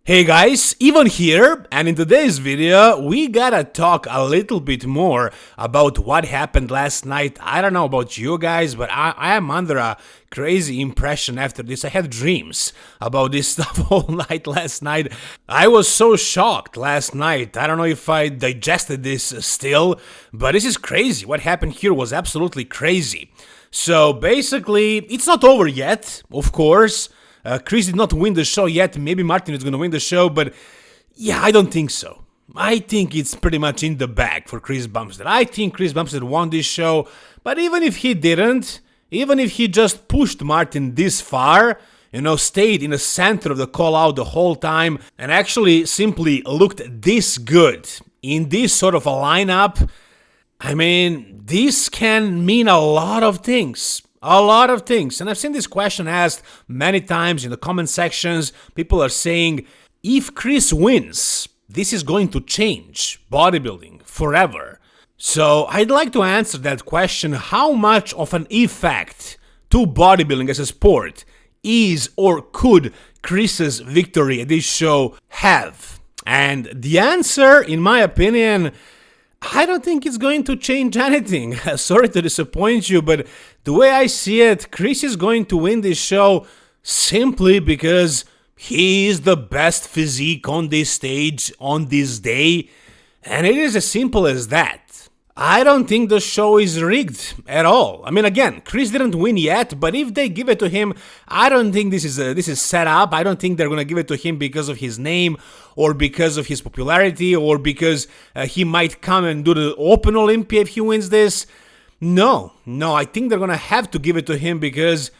Hey guys, Ivan here, and in today's video we gotta talk a little bit more about what happened last night. I don't know about you guys, but I am under a crazy impression after this. I had dreams about this stuff all night last night. I was so shocked last night. I don't know if I digested this still, but this is crazy. What happened here was absolutely crazy. So basically, it's not over yet, of course. Chris did not win the show yet. Maybe Martin is going to win the show, but yeah, I don't think so. I think it's pretty much in the bag for Chris Bumpstead. I think Chris Bumpstead won this show, but even if he didn't, even if he just pushed Martin this far, stayed in the center of the call-out the whole time, and actually simply looked this good in this sort of a lineup, I mean, this can mean a lot of things. A lot of things. And I've seen this question asked many times in the comment sections. People are saying, if Chris wins, this is going to change bodybuilding forever. So I'd like to answer that question. How much of an effect to bodybuilding as a sport is or could Chris's victory at this show have? And the answer, in my opinion, I don't think it's going to change anything. Sorry to disappoint you, but the way I see it, Chris is going to win this show simply because he is the best physique on this stage on this day, and it is as simple as that. I don't think the show is rigged at all. I mean, again, Chris didn't win yet, but if they give it to him, I don't think this is set up. I don't think they're gonna give it to him because of his name, or because of his popularity, or because he might come and do the Open Olympia if he wins this. No, I think they're gonna have to give it to him because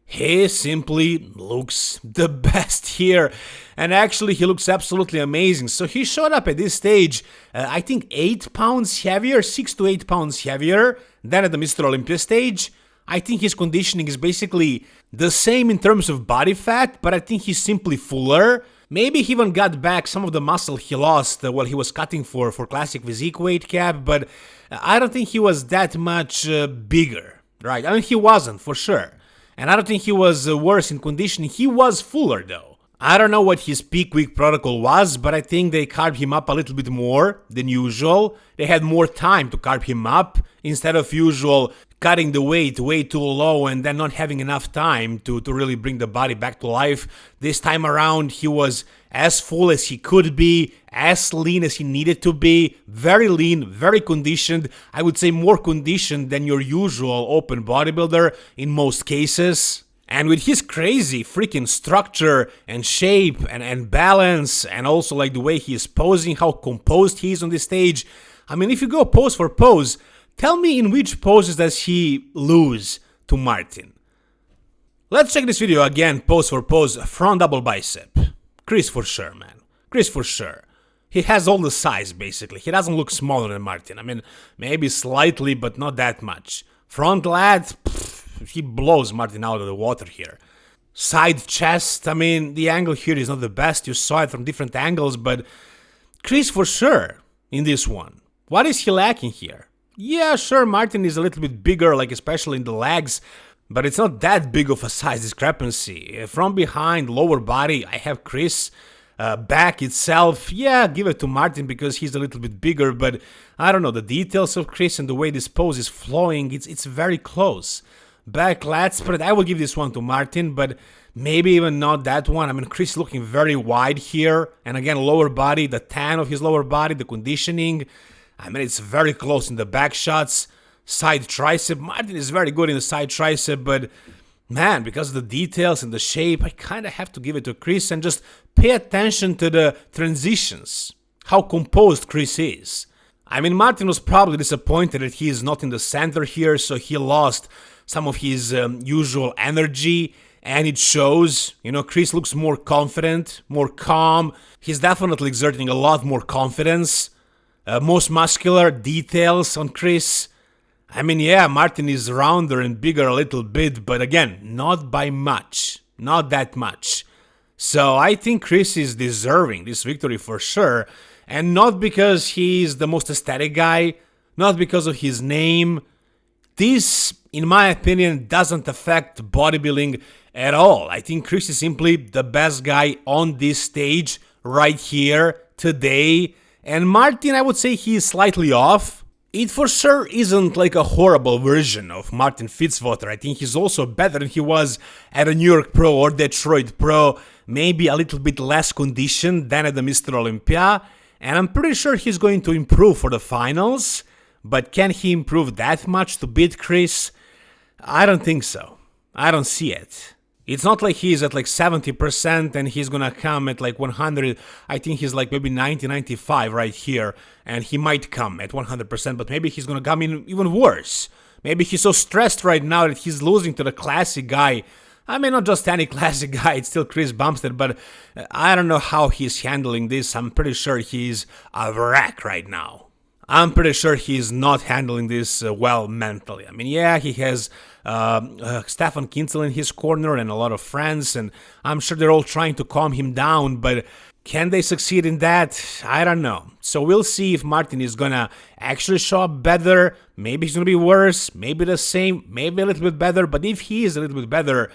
he simply looks the best here. And actually, he looks absolutely amazing. So he showed up at this stage, I think 8 pounds heavier, 6 to 8 pounds heavier than at the Mr. Olympia stage. I think his conditioning is basically the same in terms of body fat, but I think he's simply fuller. Maybe he even got back some of the muscle he lost while he was cutting for classic physique weight cap, but I don't think he was that much bigger, right? I mean, he wasn't, for sure. And I don't think he was worse in conditioning. He was fuller, though. I don't know what his peak week protocol was, but I think they carved him up a little bit more than usual. They had more time to carve him up instead of usual cutting the weight way too low and then not having enough time to really bring the body back to life. This time around, he was as full as he could be, as lean as he needed to be, very lean, very conditioned. I would say more conditioned than your usual open bodybuilder in most cases. And with his crazy freaking structure and shape and balance, and also like the way he is posing, how composed he is on this stage. I mean, if you go pose for pose, tell me in which poses does he lose to Martin? Let's check this video again, pose for pose, front double bicep. Chris for sure, man. Chris for sure. He has all the size, basically. He doesn't look smaller than Martin. I mean, maybe slightly, but not that much. Front lat, he blows Martin out of the water here. Side chest, I mean, the angle here is not the best. You saw it from different angles, but Chris for sure in this one. What is he lacking here? Yeah, sure, Martin is a little bit bigger, like especially in the legs, but it's not that big of a size discrepancy. From behind, lower body, I have Chris. Back itself, yeah, give it to Martin because he's a little bit bigger, but I don't know, the details of Chris and the way this pose is flowing, it's very close. Back lat spread, I will give this one to Martin, but maybe even not that one. I mean, Chris looking very wide here, and again, lower body, the tan of his lower body, the conditioning, I mean, it's very close in the back shots. Side tricep, Martin is very good in the side tricep, but man, because of the details and the shape, I kind of have to give it to Chris and just pay attention to the transitions, how composed Chris is. I mean, Martin was probably disappointed that he is not in the center here, so he lost some of his usual energy, and it shows. Chris looks more confident, more calm. He's definitely exerting a lot more confidence. Most muscular details on Chris. I mean, yeah, Martin is rounder and bigger a little bit, but again, not by much. Not that much. So I think Chris is deserving this victory for sure. And not because he's the most aesthetic guy, not because of his name. This, in my opinion, doesn't affect bodybuilding at all. I think Chris is simply the best guy on this stage right here today. And Martin, I would say he is slightly off. It for sure isn't like a horrible version of Martin Fitzwater. I think he's also better than he was at a New York Pro or Detroit Pro. Maybe a little bit less conditioned than at the Mr. Olympia. And I'm pretty sure he's going to improve for the finals. But can he improve that much to beat Chris? I don't think so. I don't see it. It's not like he's at like 70% and he's gonna come at like 100. I think he's like maybe 90, 95 right here. And he might come at 100%, but maybe he's gonna come in even worse. Maybe he's so stressed right now that he's losing to the classic guy. I mean, not just any classic guy, it's still Chris Bumpstead, but I don't know how he's handling this. I'm pretty sure he's a wreck right now. I'm pretty sure he's not handling this well mentally. I mean, yeah, he has Stefan Kinzel in his corner and a lot of friends, and I'm sure they're all trying to calm him down, but can they succeed in that? I don't know. So we'll see if Martin is gonna actually show up better. Maybe he's gonna be worse, maybe the same, maybe a little bit better, but if he is a little bit better,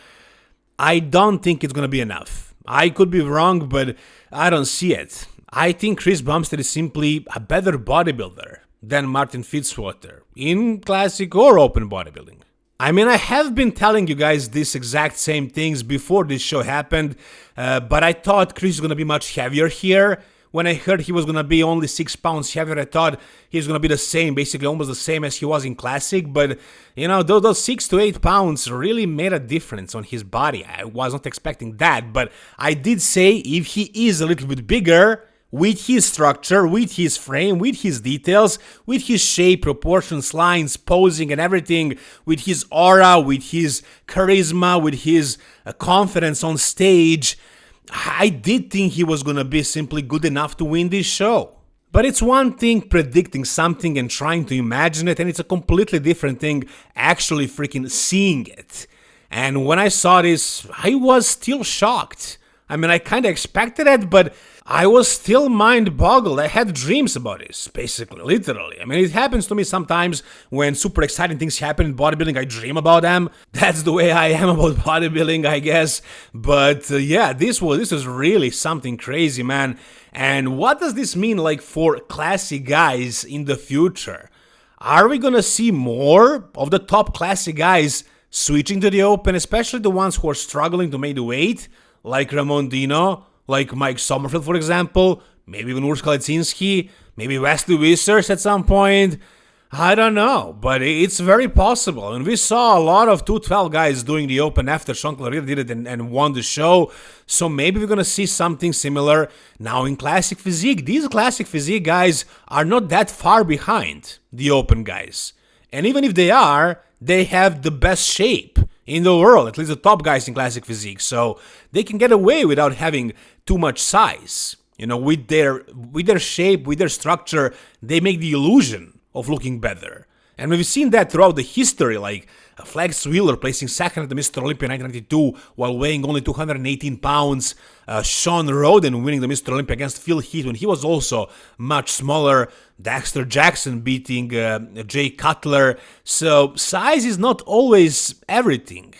I don't think it's gonna be enough. I could be wrong, but I don't see it. I think Chris Bumpstead is simply a better bodybuilder than Martin Fitzwater in classic or open bodybuilding. I mean, I have been telling you guys these exact same things before this show happened, but I thought Chris was going to be much heavier here. When I heard he was going to be only 6 pounds heavier, I thought he was going to be the same, basically almost the same as he was in Classic. But, you know, those 6 to 8 pounds really made a difference on his body. I was not expecting that, but I did say if he is a little bit bigger, with his structure, with his frame, with his details, with his shape, proportions, lines, posing and everything, with his aura, with his charisma, with his confidence on stage, I did think he was gonna be simply good enough to win this show. But it's one thing predicting something and trying to imagine it, and it's a completely different thing actually freaking seeing it. And when I saw this, I was still shocked. I mean, I kind of expected it, but I was still mind-boggled. I had dreams about this, basically, literally. I mean, it happens to me sometimes when super exciting things happen in bodybuilding, I dream about them. That's the way I am about bodybuilding, I guess. But yeah, this was really something crazy, man. And what does this mean, like, for classic guys in the future? Are we gonna see more of the top classic guys switching to the open, especially the ones who are struggling to make the weight? Like Ramon Dino, like Mike Sommerfeld, for example, maybe even Urs Kalecinski, maybe Wesley Wissers at some point. I don't know, but it's very possible. And we saw a lot of 212 guys doing the open after Sean Clarier did it and won the show. So maybe we're going to see something similar now in Classic Physique. These Classic Physique guys are not that far behind the open guys. And even if they are, they have the best shape in the world, at least the top guys in Classic Physique. So they can get away without having too much size. You know, with their shape, with their structure, they make the illusion of looking better. And we've seen that throughout the history, like Flex Wheeler placing second at the Mr. Olympia 1992 while weighing only 218 pounds. Sean Roden winning the Mr. Olympia against Phil Heath when he was also much smaller. Dexter Jackson beating Jay Cutler. So size is not always everything.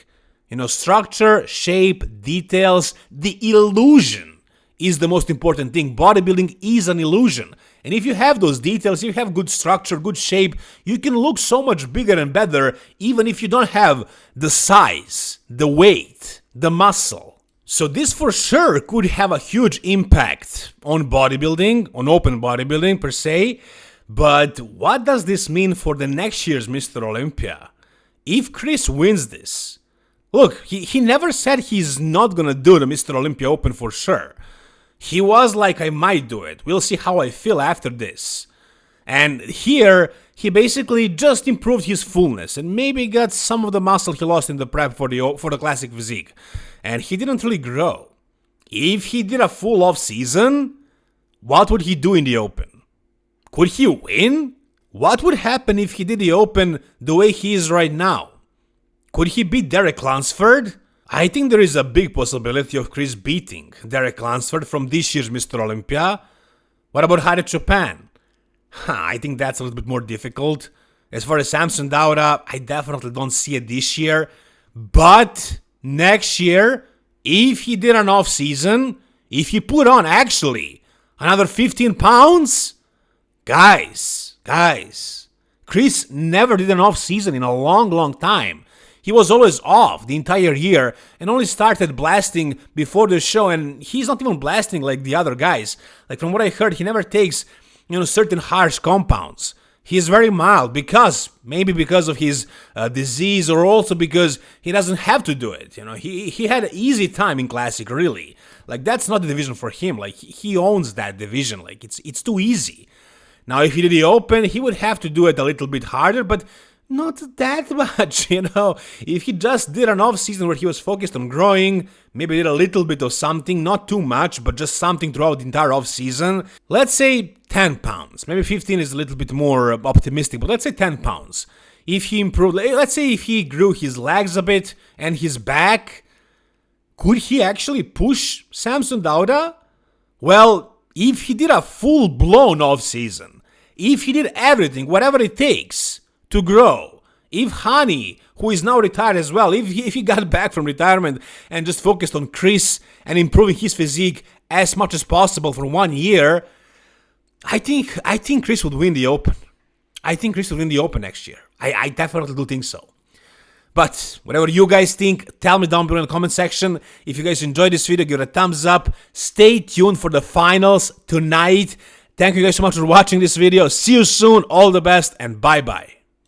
You know, structure, shape, details, the illusion is the most important thing. Bodybuilding is an illusion. And if you have those details, you have good structure, good shape, you can look so much bigger and better even if you don't have the size, the weight, the muscle. So this for sure could have a huge impact on bodybuilding, on open bodybuilding per se. But what does this mean for the next year's Mr. Olympia? If Chris wins this, look, he never said he's not gonna do the Mr. Olympia Open for sure. He was like, I might do it. We'll see how I feel after this. And here, he basically just improved his fullness and maybe got some of the muscle he lost in the prep for the Classic Physique. And he didn't really grow. If he did a full off season, what would he do in the Open? Could he win? What would happen if he did the Open the way he is right now? Could he beat Derek Lunsford? I think there is a big possibility of Chris beating Derek Lunsford from this year's Mr. Olympia. What about Harit Chopin? I think that's a little bit more difficult. As far as Samson Dauda, I definitely don't see it this year. But next year, if he did an off season, if he put on actually another 15 pounds, guys, Chris never did an off season in a long time. He was always off the entire year and only started blasting before the show, and he's not even blasting like the other guys. Like from what I heard, he never takes, certain harsh compounds. He is very mild maybe because of his disease, or also because he doesn't have to do it. He had an easy time in Classic, really. Like that's not the division for him. Like he owns that division. Like it's too easy. Now if he did the Open, he would have to do it a little bit harder, but not that much, If he just did an off season where he was focused on growing, maybe did a little bit of something, not too much, but just something throughout the entire off season. Let's say 10 pounds. Maybe 15 is a little bit more optimistic, but let's say 10 pounds. If he improved, let's say if he grew his legs a bit and his back, could he actually push Samson Dauda? Well, if he did a full-blown off season, if he did everything, whatever it takes to grow, if Hani, who is now retired as well, if he got back from retirement and just focused on Chris and improving his physique as much as possible for 1 year, I think Chris would win the Open. I think Chris will win the Open next year. I definitely do think so. But whatever you guys think, tell me down below in the comment section. If you guys enjoyed this video, give it a thumbs up. Stay tuned for the finals tonight. Thank you guys so much for watching this video. See you soon. All the best and bye-bye.